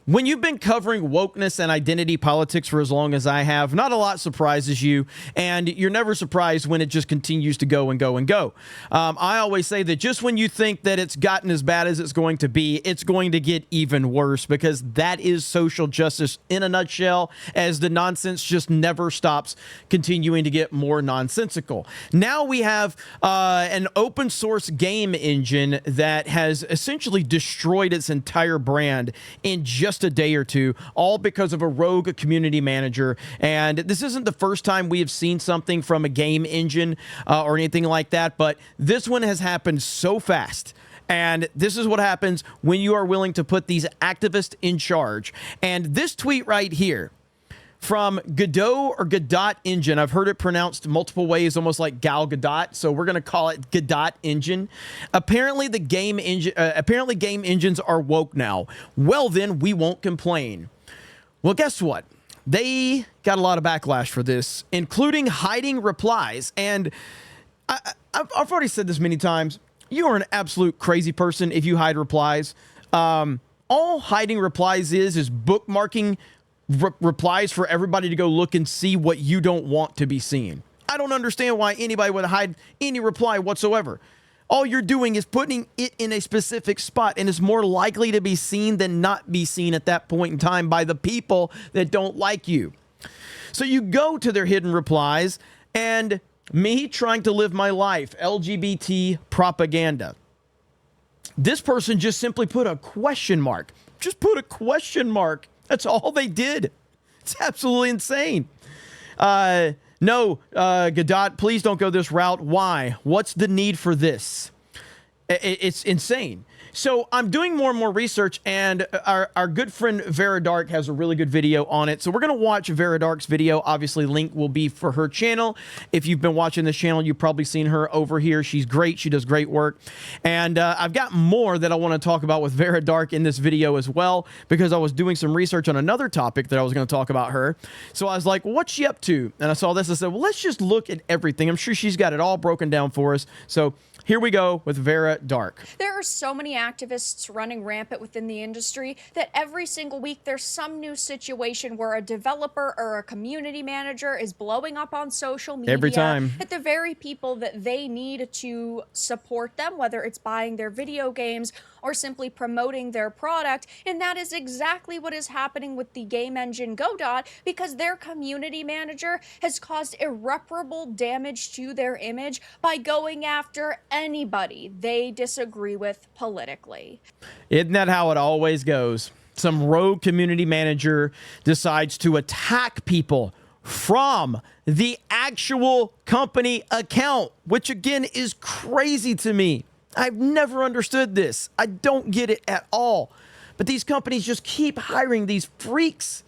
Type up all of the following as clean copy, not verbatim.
When you've been covering wokeness and identity politics for as long as I have, not a lot surprises you, and you're never surprised when it just continues to go and go and go. I always say that just when you think that it's gotten as bad as it's going to be, it's going to get even worse, because that is social justice in a nutshell, as the nonsense just never stops continuing to get more nonsensical. Now we have an open source game engine that has essentially destroyed its entire brand in just a day or two, all because of a rogue community manager. And this isn't the first time we have seen something from a game engine or anything like that, but this one has happened so fast. And this is what happens when you are willing to put these activists in charge. And this tweet right here from Godot or Godot Engine, I've heard it pronounced multiple ways, almost like Gal Gadot, so we're going to call it Godot Engine. Apparently game engines are woke now. Well, then we won't complain. Well, guess what? They got a lot of backlash for this, including hiding replies. And I've already said this many times. You are an absolute crazy person if you hide replies. All hiding replies is bookmarking replies for everybody to go look and see what you don't want to be seen. I don't understand why anybody would hide any reply whatsoever. All you're doing is putting it in a specific spot, and it's more likely to be seen than not be seen at that point in time by the people that don't like you. So you go to their hidden replies, and me trying to live my life, LGBT propaganda. This person just simply put a question mark. Just put a question mark. That's all they did. It's absolutely insane. No, Godot, please don't go this route. Why? What's the need for this? It's insane. So I'm doing more and more research, and our good friend Veradark has a really good video on it. So we're going to watch Veradark's video. Obviously, link will be for her channel. If you've been watching this channel, you've probably seen her over here. She's great. She does great work. And I've got more that I want to talk about with Veradark in this video as well, because I was doing some research on another topic that I was going to talk about her. So I was like, well, what's she up to? And I saw this. I said, well, let's just look at everything. I'm sure she's got it all broken down for us. So here we go with Veradark. There are so many activists running rampant within the industry that every single week there's some new situation where a developer or a community manager is blowing up on social media. Every time. At the very people that they need to support them, whether it's buying their video games or simply promoting their product. And that is exactly what is happening with the game engine Godot, because their community manager has caused irreparable damage to their image by going after anybody they disagree with politically. Isn't that how it always goes? Some rogue community manager decides to attack people from the actual company account, which again is crazy to me. I've never understood this. I don't get it at all. But these companies just keep hiring these freaks.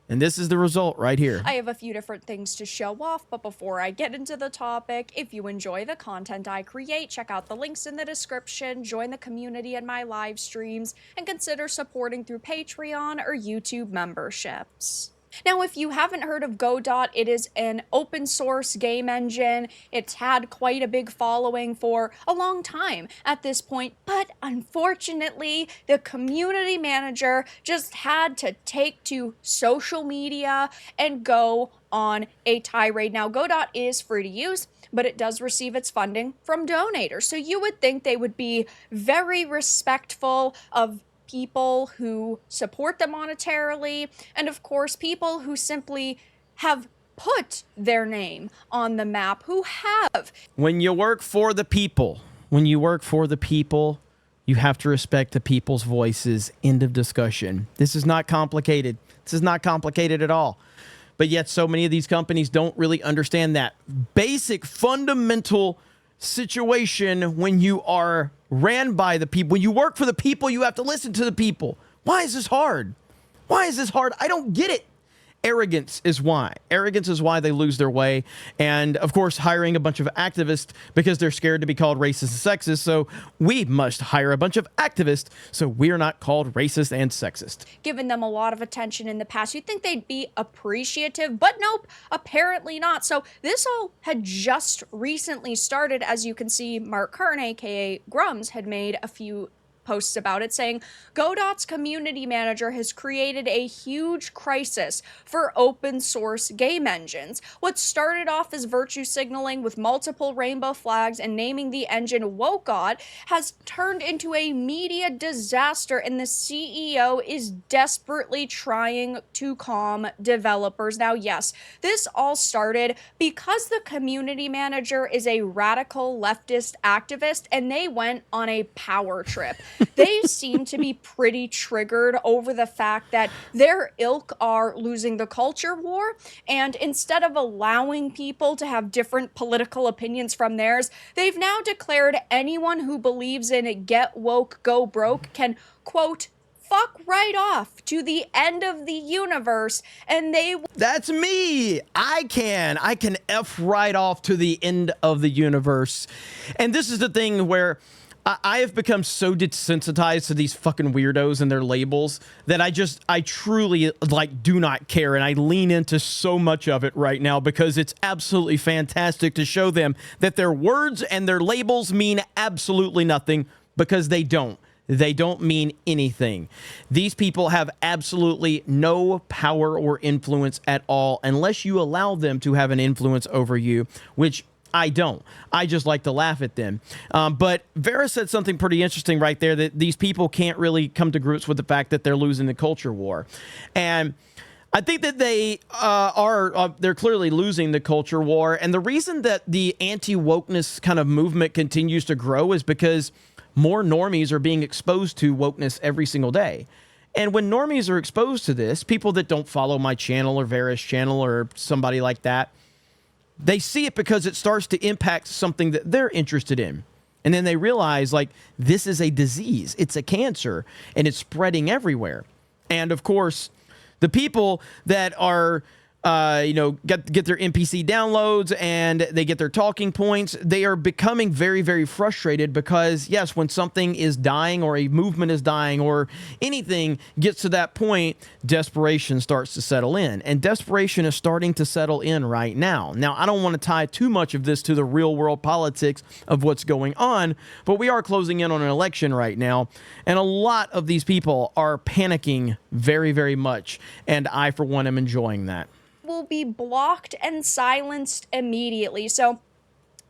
And this is the result right here. I have a few different things to show off, but before I get into the topic, if you enjoy the content I create, check out the links in the description, join the community in my live streams, and consider supporting through Patreon or YouTube memberships. Now, if you haven't heard of Godot, it is an open source game engine. It's had quite a big following for a long time at this point, but unfortunately, the community manager just had to take to social media and go on a tirade. Now, Godot is free to use, but it does receive its funding from donators. So you would think they would be very respectful of people who support them monetarily, and of course people who simply have put their name on the map, who have. When you work for the people, you have to respect the people's voices. End of discussion. This is not complicated. This is not complicated at all. But yet so many of these companies don't really understand that basic fundamental situation. When you are ran by the people, when you work for the people, you have to listen to the people. Why is this hard? Why is this hard? I don't get it. Arrogance is why. Arrogance is why they lose their way. And of course, hiring a bunch of activists because they're scared to be called racist and sexist. So we must hire a bunch of activists so we're not called racist and sexist. Given them a lot of attention in the past, you'd think they'd be appreciative, but nope, apparently not. So this all had just recently started. As you can see, Mark Kern, aka Grums, had made a few posts about it, saying Godot's community manager has created a huge crisis for open source game engines. What started off as virtue signaling with multiple rainbow flags and naming the engine WokeGod has turned into a media disaster, and the CEO is desperately trying to calm developers. Now, yes, this all started because the community manager is a radical leftist activist, and they went on a power trip. They seem to be pretty triggered over the fact that their ilk are losing the culture war, and instead of allowing people to have different political opinions from theirs, they've now declared anyone who believes in get woke, go broke can, quote, fuck right off to the end of the universe, and they... That's me. I can F right off to the end of the universe. And this is the thing where I have become so desensitized to these fucking weirdos and their labels that I truly like do not care, and I lean into so much of it right now because it's absolutely fantastic to show them that their words and their labels mean absolutely nothing, because they don't. They don't mean anything. These people have absolutely no power or influence at all unless you allow them to have an influence over you, which I don't. I just like to laugh at them. But Vera said something pretty interesting right there, that these people can't really come to grips with the fact that they're losing the culture war. And I think that they they're clearly losing the culture war. And the reason that the anti-wokeness kind of movement continues to grow is because more normies are being exposed to wokeness every single day. And when normies are exposed to this, people that don't follow my channel or Vera's channel or somebody like that, they see it because it starts to impact something that they're interested in. And then they realize, like, this is a disease. It's a cancer, and it's spreading everywhere. And, of course, the people that are... get their NPC downloads and they get their talking points, they are becoming very, very frustrated because, yes, when something is dying or a movement is dying or anything gets to that point, desperation starts to settle in. And desperation is starting to settle in right now. Now, I don't want to tie too much of this to the real world politics of what's going on, but we are closing in on an election right now. And a lot of these people are panicking very, very much. And I, for one, am enjoying that. Will be blocked and silenced immediately. So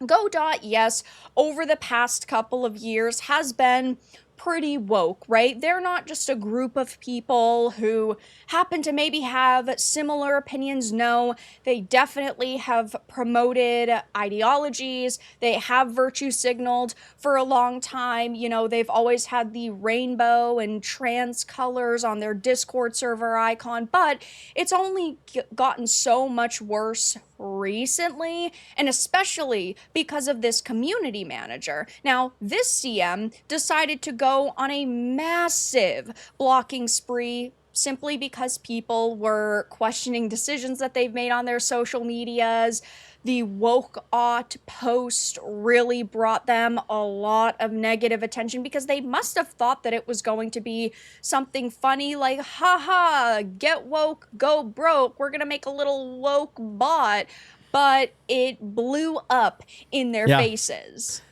Godot, yes, over the past couple of years has been pretty woke, right? They're not just a group of people who happen to maybe have similar opinions. No, they definitely have promoted ideologies. They have virtue signaled for a long time. You know, they've always had the rainbow and trans colors on their Discord server icon, but it's only gotten so much worse recently, and especially because of this community manager. Now, this CM decided to go on a massive blocking spree simply because people were questioning decisions that they've made on their social medias. The woke ought post really brought them a lot of negative attention because they must have thought that it was going to be something funny like, haha, get woke, go broke, we're gonna make a little woke bot, but it blew up in their faces.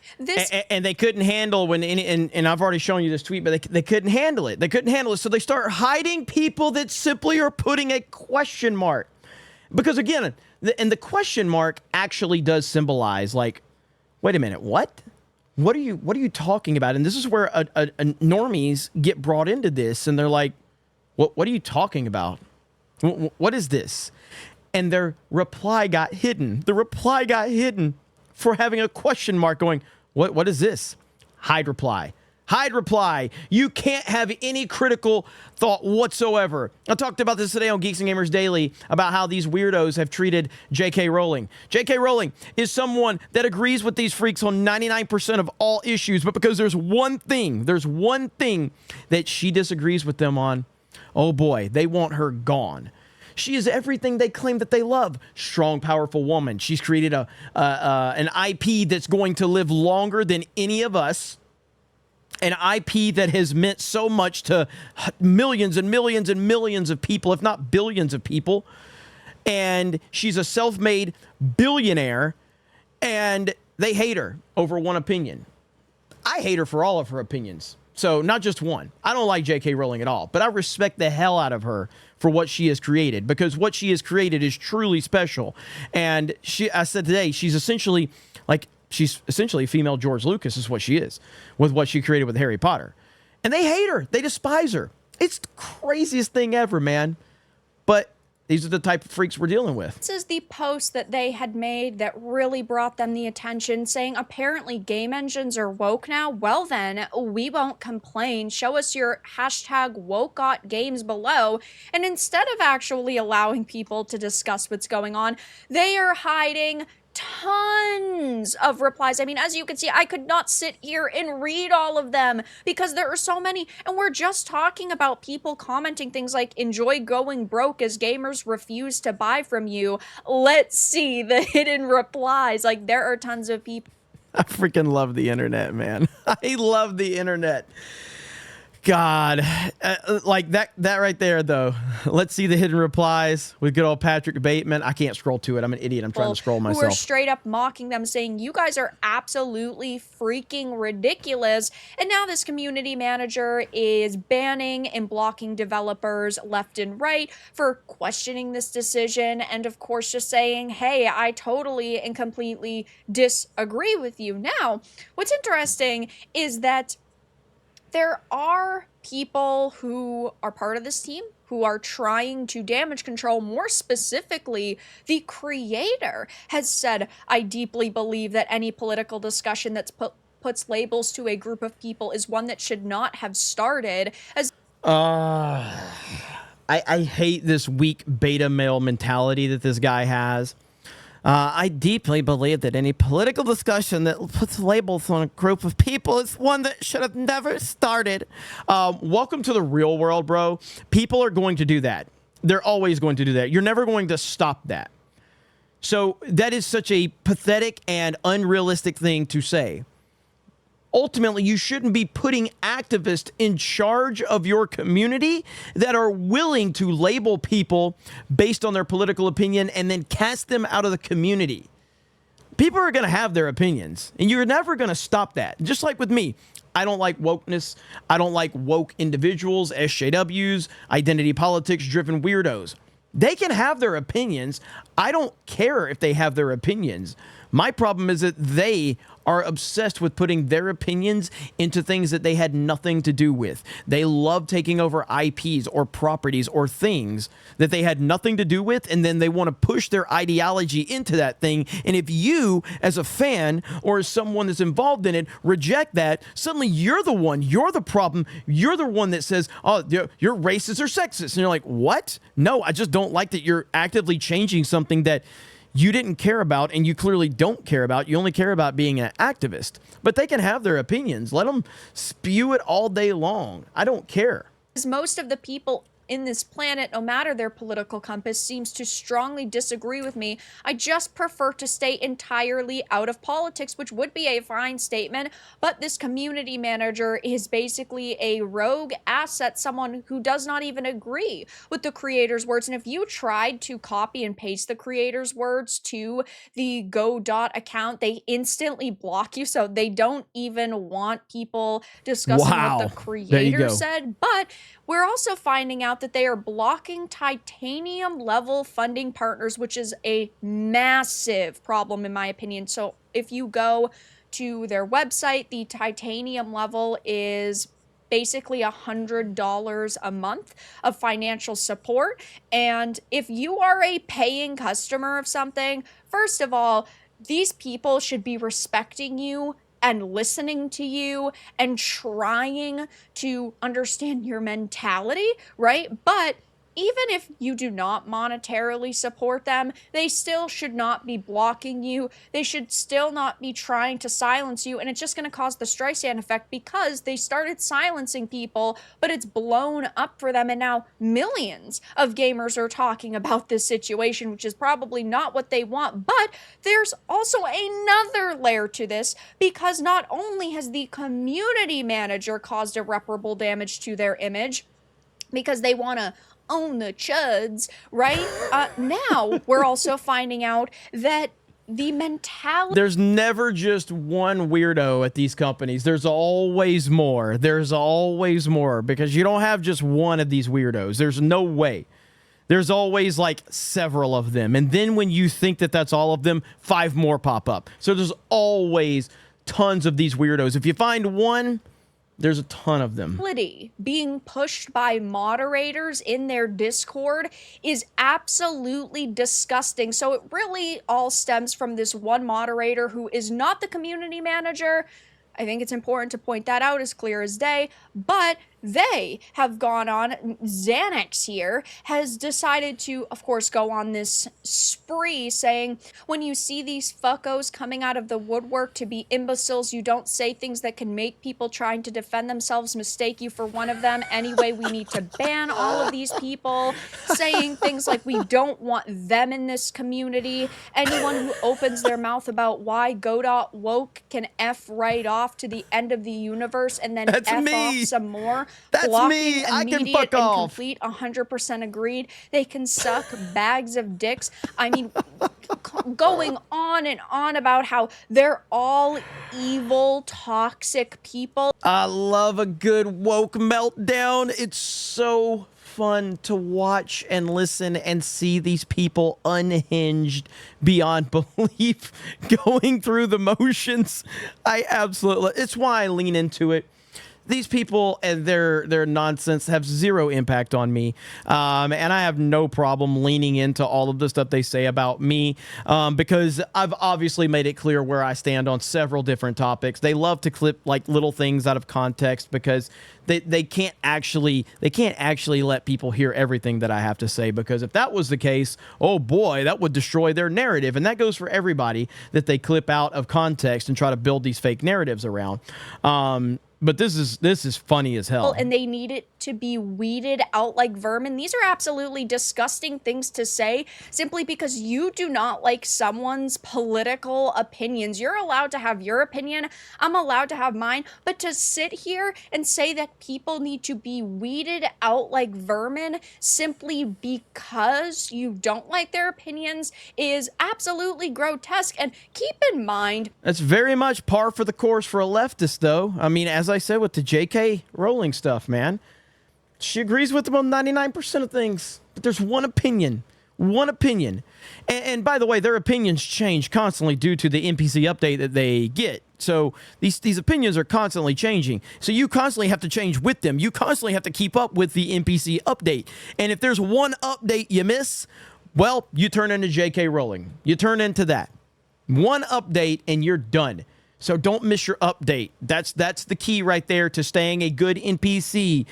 And they couldn't handle when and I've already shown you this tweet, but they couldn't handle it. They couldn't handle it, so they start hiding people that simply are putting a question mark. Because again, the question mark actually does symbolize, like, wait a minute, what? What are you talking about? And this is where normies get brought into this, and they're like, what are you talking about? What is this? And their reply got hidden. The reply got hidden for having a question mark going, what is this? Hide reply. Hide reply. You can't have any critical thought whatsoever. I talked about this today on Geeks and Gamers Daily about how these weirdos have treated J.K. Rowling. J.K. Rowling is someone that agrees with these freaks on 99% of all issues, but because there's one thing that she disagrees with them on, oh boy, they want her gone. She is everything they claim that they love. Strong, powerful woman. She's created an IP that's going to live longer than any of us. An IP that has meant so much to millions and millions and millions of people, if not billions of people. And she's a self-made billionaire, and they hate her over one opinion. I hate her for all of her opinions. So not just one. I don't like J.K. Rowling at all, but I respect the hell out of her for what she has created, because what she has created is truly special. And I said today, she's essentially female George Lucas is what she is with what she created with Harry Potter. And they hate her. They despise her. It's the craziest thing ever, man. But these are the type of freaks we're dealing with. This is the post that they had made that really brought them the attention, saying apparently game engines are woke now. Well then, we won't complain. Show us your hashtag wokeot games below. And instead of actually allowing people to discuss what's going on, they are hiding tons of replies. I mean, as you can see, I could not sit here and read all of them because there are so many. And we're just talking about people commenting things like, enjoy going broke as gamers refuse to buy from you. Let's see the hidden replies. Like, there are tons of people. I freaking love the internet, man. I love the internet. God, like that right there, though. Let's see the hidden replies with good old Patrick Bateman. I can't scroll to it. I'm an idiot. I'm trying to scroll myself. Who are straight up mocking them, saying, you guys are absolutely freaking ridiculous. And now this community manager is banning and blocking developers left and right for questioning this decision. And of course, just saying, hey, I totally and completely disagree with you. Now, what's interesting is that there are people who are part of this team who are trying to damage control. More specifically, the creator has said, I deeply believe that any political discussion that's puts labels to a group of people is one that should not have started. I hate this weak beta male mentality that this guy has. I deeply believe that any political discussion that puts labels on a group of people is one that should have never started. Welcome to the real world, bro. People are going to do that. They're always going to do that. You're never going to stop that. So that is such a pathetic and unrealistic thing to say. Ultimately, you shouldn't be putting activists in charge of your community that are willing to label people based on their political opinion and then cast them out of the community. People are going to have their opinions, and you're never going to stop that. Just like with me, I don't like wokeness. I don't like woke individuals, SJWs, identity politics driven weirdos. They can have their opinions. I don't care if they have their opinions. My problem is that they are obsessed with putting their opinions into things that they had nothing to do with. They love taking over IPs or properties or things that they had nothing to do with, and then they want to push their ideology into that thing. And if you, as a fan or as someone that's involved in it, reject that, suddenly you're the problem. You're the one that says, oh, you're racist or sexist. And you're like, what? No, I just don't like that you're actively changing something that you didn't care about, and you clearly don't care about. You only care about being an activist. But they can have their opinions. Let them spew it all day long. I don't care. Most of the people in this planet, no matter their political compass, seems to strongly disagree with me. I just prefer to stay entirely out of politics, which would be a fine statement, but this community manager is basically a rogue asset, someone who does not even agree with the creator's words. And if you tried to copy and paste the creator's words to the Godot account, they instantly block you, so they don't even want people discussing what the creator said. But we're also finding out that they are blocking titanium level funding partners, which is a massive problem in my opinion. So if you go to their website, the titanium level is basically $100 a month of financial support. And if you are a paying customer of something, first of all, these people should be respecting you and listening to you and trying to understand your mentality, right? But even if you do not monetarily support them, they still should not be blocking you. They should still not be trying to silence you. And it's just going to cause the Streisand effect because they started silencing people, but it's blown up for them. And now millions of gamers are talking about this situation, which is probably not what they want. But there's also another layer to this, because not only has the community manager caused irreparable damage to their image because they want to own the chuds, right? Now we're also finding out that the mentality. There's never just one weirdo at these companies. There's always more. There's always more because you don't have just one of these weirdos. There's no way. There's always like several of them. And then when you think that that's all of them, 5 more pop up. So there's always tons of these weirdos. If you find one, there's a ton of them. Being pushed by moderators in their Discord is absolutely disgusting. So it really all stems from this one moderator who is not the community manager. I think it's important to point that out as clear as day, but they have gone on, Xanax here, has decided to, of course, go on this spree saying, when you see these fuckos coming out of the woodwork to be imbeciles, you don't say things that can make people trying to defend themselves mistake you for one of them. Anyway, we need to ban all of these people, saying things like we don't want them in this community. Anyone who opens their mouth about why Godot woke can F right off to the end of the universe and then That's F me. off some more. That's Blocking me. I can immediate fuck and off. complete 100% agreed. They can suck bags of dicks. I mean, going on and on about how they're all evil, toxic people. I love a good woke meltdown. It's so fun to watch and listen and see these people unhinged beyond belief, going through the motions. It's why I lean into it. These people and their nonsense have zero impact on me, and I have no problem leaning into all of the stuff they say about me, because I've obviously made it clear where I stand on several different topics. They love to clip like little things out of context because they can't actually let people hear everything that I have to say, because if that was the case, oh boy, that would destroy their narrative. And that goes for everybody that they clip out of context and try to build these fake narratives around. But this is funny as hell. And they need it to be weeded out like vermin. These are absolutely disgusting things to say simply because you do not like someone's political opinions. You're allowed to have your opinion. I'm allowed to have mine. But to sit here and say that people need to be weeded out like vermin simply because you don't like their opinions is absolutely grotesque. And keep in mind, that's very much par for the course for a leftist, though. I mean, as I said with the J.K. Rowling stuff, man, she agrees with them on 99% of things, but there's one opinion. And by the way, their opinions change constantly due to the NPC update that they get. So these opinions are constantly changing. So you constantly have to change with them. You constantly have to keep up with the NPC update. And if there's one update you miss, well, you turn into J.K. Rowling. You turn into that. One update and you're done. So don't miss your update. That's the key right there to staying a good NPC,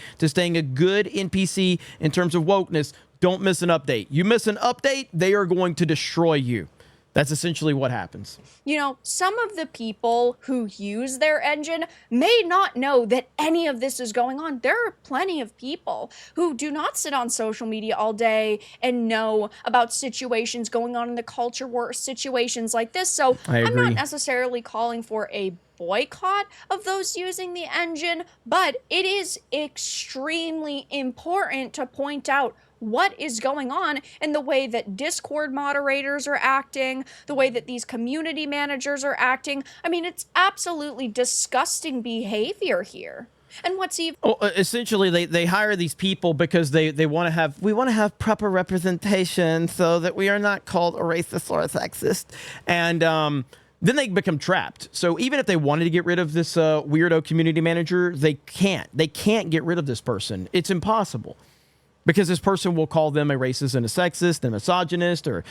in terms of wokeness. Don't miss an update. You miss an update, they are going to destroy you. That's essentially what happens. You know, some of the people who use their engine may not know that any of this is going on. There are plenty of people who do not sit on social media all day and know about situations going on in the culture war, situations like this. So I'm not necessarily calling for a boycott of those using the engine, but it is extremely important to point out what is going on and the way that Discord moderators are acting, the way that these community managers are acting. I mean, it's absolutely disgusting behavior here. And what's even essentially they hire these people because we want to have proper representation so that we are not called a racist or a sexist, and then they become trapped. So even if they wanted to get rid of this weirdo community manager, they can't get rid of this person. It's impossible. Because this person will call them a racist and a sexist and misogynist or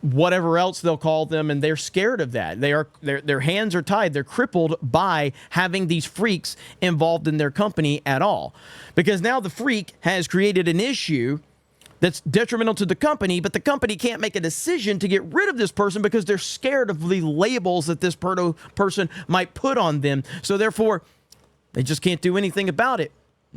whatever else they'll call them, and they're scared of that. Their hands are tied. They're crippled by having these freaks involved in their company at all. Because now the freak has created an issue that's detrimental to the company, but the company can't make a decision to get rid of this person because they're scared of the labels that this person might put on them. So therefore, they just can't do anything about it.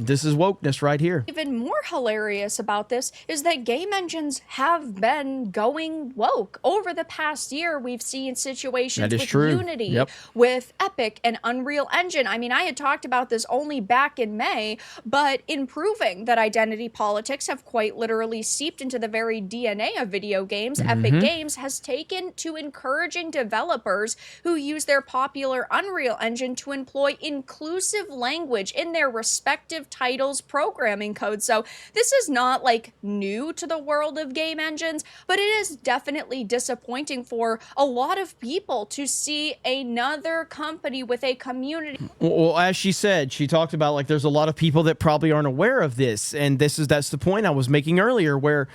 this is wokeness right here. Even more hilarious about this is that game engines have been going woke. Over the past year, we've seen situations with Unity, with Epic and Unreal Engine. I mean, I had talked about this only back in May, but in proving that identity politics have quite literally seeped into the very DNA of video games, Epic Games has taken to encouraging developers who use their popular Unreal Engine to employ inclusive language in their respective titles programming code. So this is not like new to the world of game engines, but it is definitely disappointing for a lot of people to see another company with a community. Well, as she said, she talked about like there's a lot of people that probably aren't aware of this, and that's the point I was making earlier, where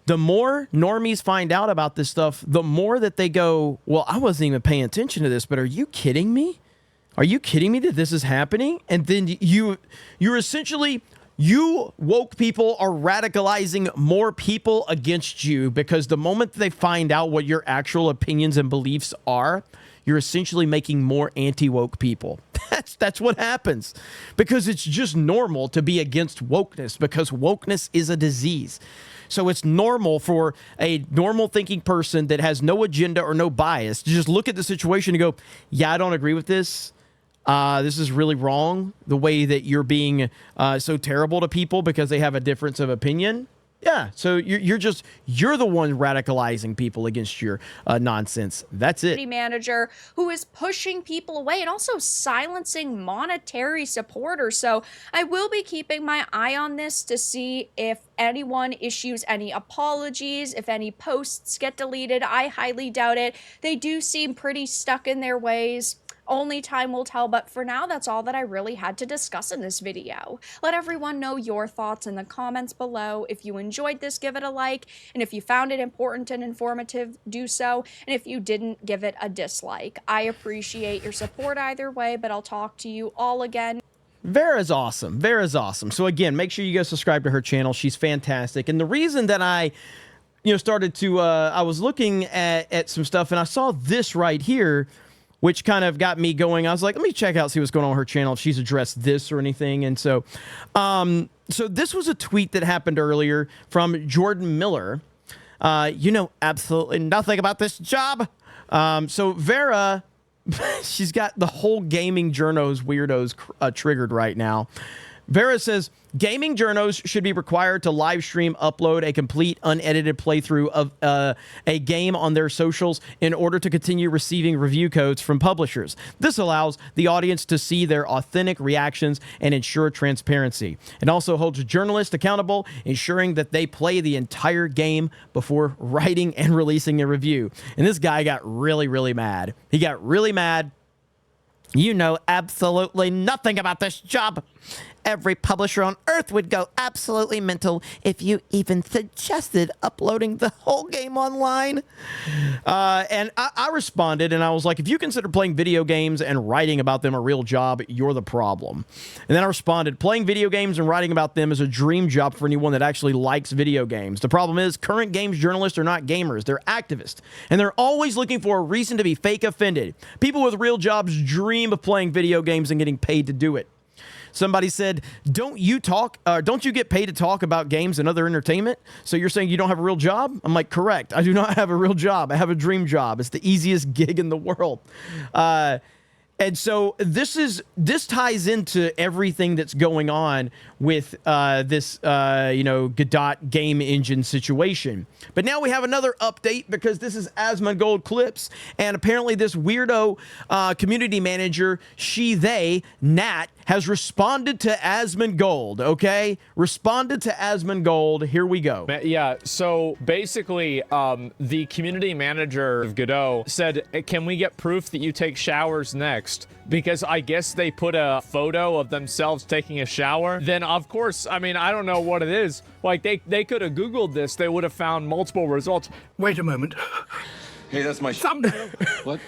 the more normies find out about this stuff, the more that they go, well, I wasn't even paying attention to this, but are you kidding me? Are you kidding me that this is happening? And then you're essentially, you woke people are radicalizing more people against you, because the moment they find out what your actual opinions and beliefs are, you're essentially making more anti-woke people. That's what happens, because it's just normal to be against wokeness, because wokeness is a disease. So it's normal for a normal thinking person that has no agenda or no bias to just look at the situation and go, yeah, I don't agree with this. This is really wrong, the way that you're being so terrible to people because they have a difference of opinion. Yeah, so you're the one radicalizing people against your nonsense. That's it. Manager who is pushing people away and also silencing monetary supporters. So I will be keeping my eye on this to see if anyone issues any apologies, if any posts get deleted. I highly doubt it. They do seem pretty stuck in their ways. Only time will tell, but for now, that's all that I really had to discuss in this video. Let everyone know your thoughts in the comments below. If you enjoyed this, give it a like, and if you found it important and informative, do so, and if you didn't, give it a dislike. I appreciate your support either way, but I'll talk to you all again. Vera's awesome. Vera's awesome. So again, make sure you guys subscribe to her channel. She's fantastic. And the reason that I started to, I was looking at some stuff, and I saw this right here, which kind of got me going. I was like, let me check out, see what's going on her channel, if she's addressed this or anything. And so, so this was a tweet that happened earlier from Jordan Miller. You know absolutely nothing about this job. So Vera, she's got the whole gaming journos weirdos triggered right now. Vera says, gaming journos should be required to live stream, upload a complete unedited playthrough of a game on their socials in order to continue receiving review codes from publishers. This allows the audience to see their authentic reactions and ensure transparency. It also holds journalists accountable, ensuring that they play the entire game before writing and releasing a review. And this guy got really, really mad. He got really mad. You know absolutely nothing about this job. Every publisher on Earth would go absolutely mental if you even suggested uploading the whole game online. And I responded, and I was like, if you consider playing video games and writing about them a real job, you're the problem. And then I responded, playing video games and writing about them is a dream job for anyone that actually likes video games. The problem is current games journalists are not gamers. They're activists, and they're always looking for a reason to be fake offended. People with real jobs dream of playing video games and getting paid to do it. Somebody said, don't you get paid to talk about games and other entertainment? So you're saying you don't have a real job? I'm like, correct. I do not have a real job. I have a dream job. It's the easiest gig in the world. And so this ties into everything that's going on with this Godot game engine situation. But now we have another update, because this is Asmongold Clips, and apparently this weirdo community manager, Nat, has responded to Asmongold, okay? Responded to Asmongold. Here we go. Yeah, so basically, the community manager of Godot said, can we get proof that you take showers next? Because I guess they put a photo of themselves taking a shower. Then, of course, I mean, I don't know what it is. Like, they could have Googled this. They would have found multiple results. Wait a moment. Hey, that's my thumbnail. What?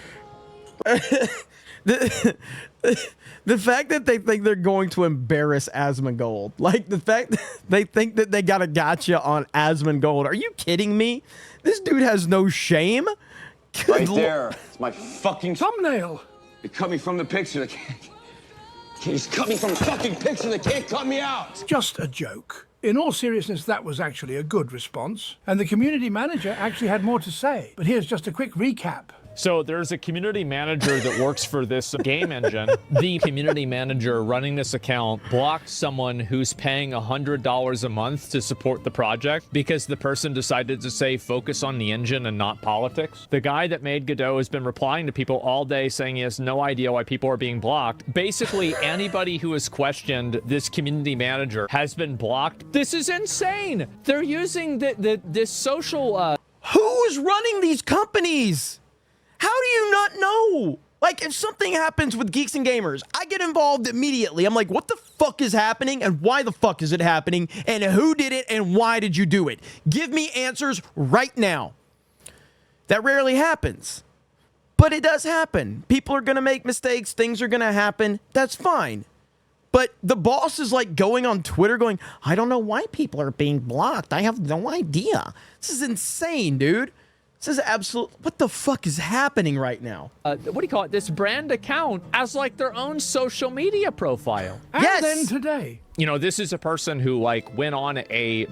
The fact that they think they're going to embarrass Asmongold, like the fact that they think that they got a gotcha on Asmongold. Are you kidding me? This dude has no shame. Right there. It's my fucking thumbnail. It cut me from the picture. He's cut me from a fucking picture. They can't cut me out. Just a joke. In all seriousness, that was actually a good response. And the community manager actually had more to say. But here's just a quick recap. So there's a community manager that works for this game engine. The community manager running this account blocked someone who's paying $100 a month to support the project because the person decided to say focus on the engine and not politics. The guy that made Godot has been replying to people all day saying he has no idea why people are being blocked. Basically, anybody who has questioned this community manager has been blocked. This is insane. They're using this social... Who's running these companies? How do you not know? Like, if something happens with Geeks and Gamers, I get involved immediately. I'm like, what the fuck is happening and why the fuck is it happening and who did it and why did you do it? Give me answers right now. That rarely happens, but it does happen. People are going to make mistakes. Things are going to happen. That's fine. But the boss is like going on Twitter going, I don't know why people are being blocked. I have no idea. This is insane, dude. This is absolute. What the fuck is happening right now? What do you call it? This brand account as like their own social media profile. And Yes. then today. You know, this is a person who like went on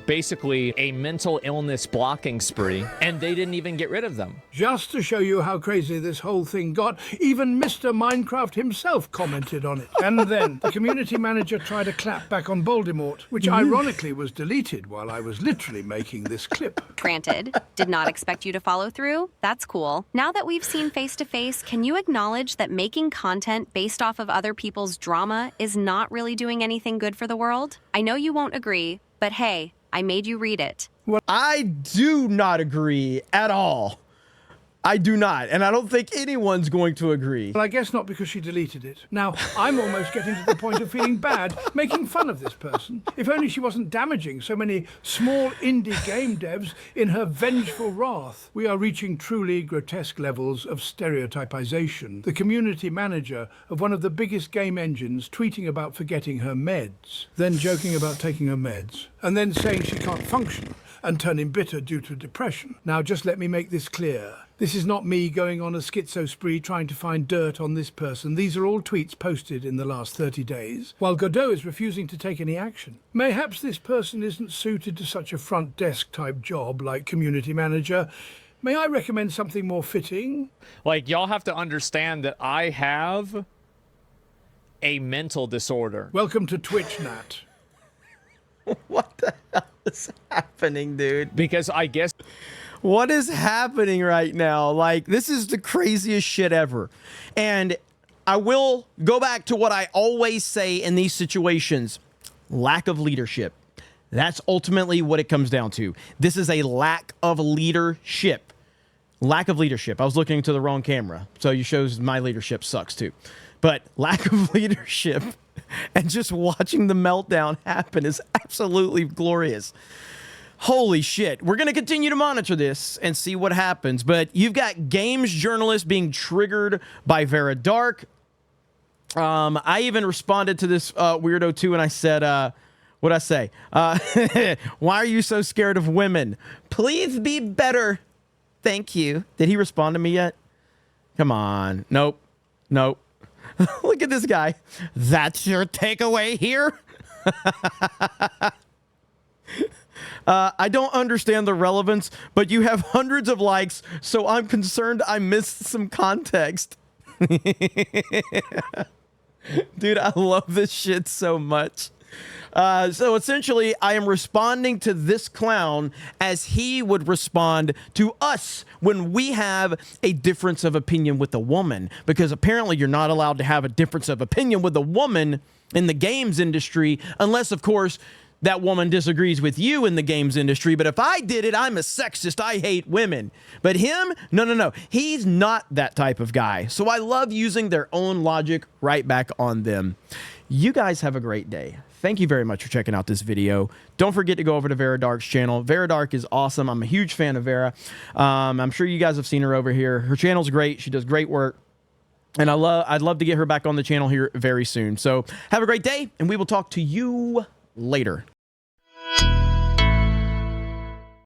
basically a mental illness blocking spree, and they didn't even get rid of them. Just to show you how crazy this whole thing got, even Mr. Minecraft himself commented on it. And then the community manager tried a clap back on Voldemort, which ironically was deleted while I was literally making this clip. Granted, did not expect you to follow through. That's cool. Now that we've seen face to face, can you acknowledge that making content based off of other people's drama is not really doing anything good for the world? I know you won't agree, but hey, I made you read it. I do not agree at all. I do not, and I don't think anyone's going to agree. Well, I guess not because she deleted it. Now, I'm almost getting to the point of feeling bad making fun of this person. If only she wasn't damaging so many small indie game devs in her vengeful wrath. We are reaching truly grotesque levels of stereotypization. The community manager of one of the biggest game engines tweeting about forgetting her meds, then joking about taking her meds, and then saying she can't function and turning bitter due to depression. Now, just let me make this clear. This is not me going on a schizo spree trying to find dirt on this person. These are all tweets posted in the last 30 days, while Godot is refusing to take any action. Mayhaps this person isn't suited to such a front desk type job like community manager. May I recommend something more fitting? Like, y'all have to understand that I have a mental disorder. Welcome to Twitch, Nat. What the hell is happening, dude? Because I guess... What is happening right now? Like, this is the craziest shit ever. And I will go back to what I always say in these situations. Lack of leadership. That's ultimately what it comes down to. This is a lack of leadership. Lack of leadership. I was looking to the wrong camera. So you shows my leadership sucks too. But lack of leadership and just watching the meltdown happen is absolutely glorious. Holy shit. We're going to continue to monitor this and see what happens. But you've got games journalists being triggered by Vera Dark. I even responded to this weirdo too, and I said, what'd I say? Why are you so scared of women? Please be better. Thank you. Did he respond to me yet? Come on. Nope. Nope. Look at this guy. That's your takeaway here? I don't understand the relevance, but you have hundreds of likes, so I'm concerned I missed some context. Dude, I love this shit so much. So essentially, I am responding to this clown as he would respond to us when we have a difference of opinion with a woman. Because apparently you're not allowed to have a difference of opinion with a woman in the games industry, unless, of course, that woman disagrees with you in the games industry. But if I did it, I'm a sexist. I hate women. But him, no. He's not that type of guy. So I love using their own logic right back on them. You guys have a great day. Thank you very much for checking out this video. Don't forget to go over to Vera Dark's channel. Vera Dark is awesome. I'm a huge fan of Vera. I'm sure you guys have seen her over here. Her channel's great. She does great work. And I'd love to get her back on the channel here very soon. So have a great day, and we will talk to you later.